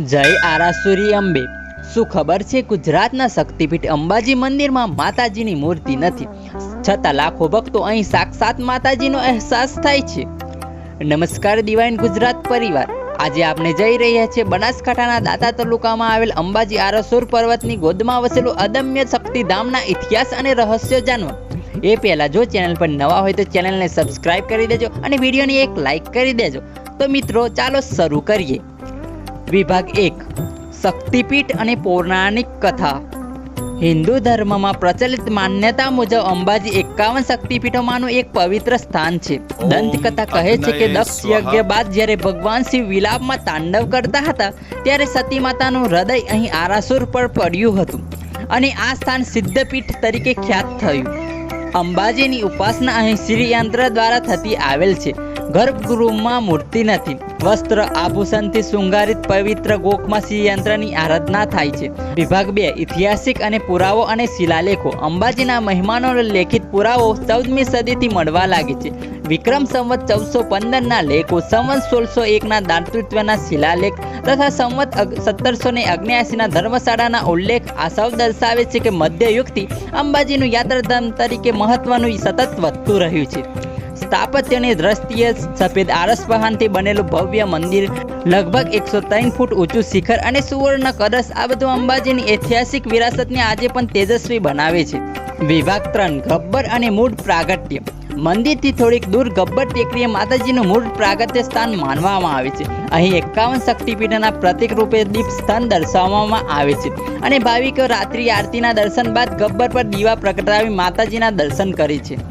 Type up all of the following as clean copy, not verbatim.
જય આરાસુરી અંબે। શું ખબર છે ગુજરાતના શક્તિપીઠ અંબાજી મંદિરમાં માતાજીની મૂર્તિ નથી, છતાં લાખો ભક્તો અહીં સાક્ષાત માતાજીનો અહેસાસ થાય છે। નમસ્કાર દિવાઇન ગુજરાત પરિવાર, આજે આપણે જઈ રહ્યા છીએ બનાસકાંઠાના દાંતા તાલુકામાં આવેલ અંબાજી આરાસુર પર્વતની ગોદમાં વસેલું અદમ્ય શક્તિધામના ઇતિહાસ અને રહસ્યો જાણવા। એ પહેલા જો ચેનલ પર નવા હોય તો ચેનલને સબસ્ક્રાઇબ કરી દેજો અને વિડીયોની એક લાઇક કરી દેજો। તો મિત્રો ચાલો શરૂ કરીએ। વિભાગ 1, શક્તિપીઠ અને પૌરાણિક કથા। હિન્દુ ધર્મમાં પ્રચલિત માન્યતા મુજબ અંબાજી 51 શક્તિપીઠોમાંનું એક પવિત્ર સ્થાન છે। દંતકથા કહે છે કે દક્ષ યજ્ઞ બાદ જ્યારે ભગવાન શિવ વિલાપમાં તાંડવ કરતા હતા ત્યારે સતી માતાનું હૃદય અહીં આરાસુર પર પડ્યું હતું અને આ સ્થાન સિદ્ધપીઠ તરીકે ખ્યાત થયું। અંબાજીની ઉપાસના અહીં શ્રીયંત્ર દ્વારા થતી આવેલ છે। ગર્ભગૃહમાં મૂર્તિ નથી, વસ્ત્ર આભૂષણથી શૃંગારિત પવિત્ર ગોખમાં શ્રીયંત્રની આરાધના થાય છે। વિભાગ 2, ઐતિહાસિક અને પુરાવો અને શિલાલેખો। અંબાજીના મહિમાનો લેખિત પુરાવો 14મી સદીથી મળવા લાગે છે। વિક્રમ સંવત 1415ના લેખો, સંવત 1601ના દાતૃત્વના શિલાલેખ તથા સંવત 1779ના ધર્મશાળાના ઉલ્લેખ આ સૌ દર્શાવે છે કે મધ્યયુગથી અંબાજીનું યાત્રાધામ તરીકે મહત્વનું સતત વધતું રહ્યું છે। સ્થાપત્યની દ્રષ્ટિએ સફેદ આરસ પહાણથી બનેલું ભવ્ય મંદિર, લગભગ 103 ફૂટ ઊંચું શિખર અને સુવર્ણ કળશ, આ બધું અંબાજીની ઐતિહાસિક વિરાસતને આજે પણ તેજસ્વી બનાવે છે। વિભાગ 3, ગબ્બર અને મૂળ પ્રાગટ્ય। મંદિરથી થોડીક દૂર ગબ્બર ટેકરીએ માતાજીનું મૂળ પ્રાગટ્ય સ્થાન માનવામાં આવે છે। અહીં 51 શક્તિપીઠના પ્રતીક રૂપે દીપ સ્થાન દર્શાવવામાં આવે છે અને ભાવિકો રાત્રિ આરતીના દર્શન બાદ ગબ્બર પર દીવા પ્રગટાવી માતાજીના દર્શન કરે છે।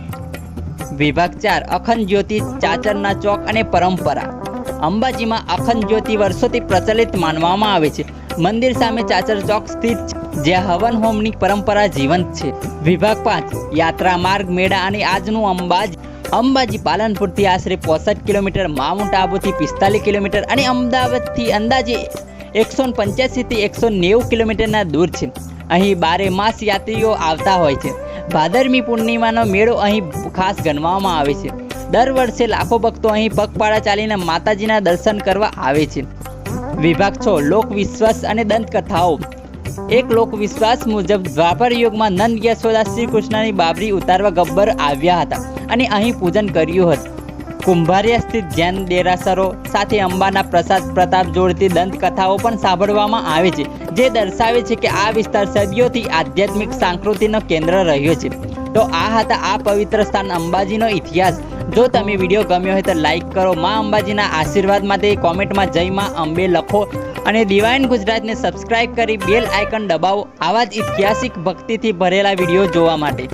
વિભાગ 4, અખંડ જ્યોતિ ચાચરના ચોક અને પરંપરા। અંબાજીમાં અખંડ જ્યોતિ વર્ષોથી પ્રચલિત માનવામાં આવે છે। મંદિર સામે ચાચર ચોક સ્થિત છે, જ્યાં હવન હોમની પરંપરા જીવંત છે। વિભાગ 5, યાત્રા માર્ગ, મેળા અને આજનું અંબાજી પાલનપુરથી આશરે 65 કિલોમીટર, માઉન્ટ આબુથી 45 કિલોમીટર અને અમદાવાદથી અંદાજે 185 થી 190 કિલોમીટરના દૂર છે। અહીં 12 માસ યાત્રીઓ આવતા હોય છે। ભાદરમી પૂર્ણિમાનો મેળો અહીં ખાસ ગણવામાં આવે છે। દર વર્ષે લાખો ભક્તો અહીં પગપાળા ચાલીને માતાજીના દર્શન કરવા આવે છે। વિભાગ 6, લોકવિશ્વાસ અને દંતકથાઓ। એક લોકવિશ્વાસ મુજબ દ્વાપર યુગમાં નંદ યશોદા શ્રી કૃષ્ણની બાબરી ઉતારવા ગબ્બર આવ્યા હતા અને અહીં પૂજન કર્યું હતું। કુંભારિયા સ્થિત જૈન દેરાસરો સાથે અંબાના પ્રસાદ પ્રતાપ જોડતી દંતકથાઓ પણ સાંભળવામાં આવે છે, જે દર્શાવે છે કે આ વિસ્તાર સદીઓથી આધ્યાત્મિક સંસ્કૃતિનો કેન્દ્ર રહ્યો છે। તો આ હતા આ પવિત્ર સ્થાન અંબાજીનો ઇતિહાસ। જો તમે વિડીયો ગમ્યો હોય તો લાઈક કરો, માં અંબાજીના આશીર્વાદ માટે કોમેન્ટમાં જય માં અંબે લખો અને દિવાઇન ગુજરાતને સબસ્ક્રાઇબ કરી બેલ આઇકન દબાવો આવા જ ઐતિહાસિક ભક્તિથી ભરેલા વિડીયો જોવા માટે।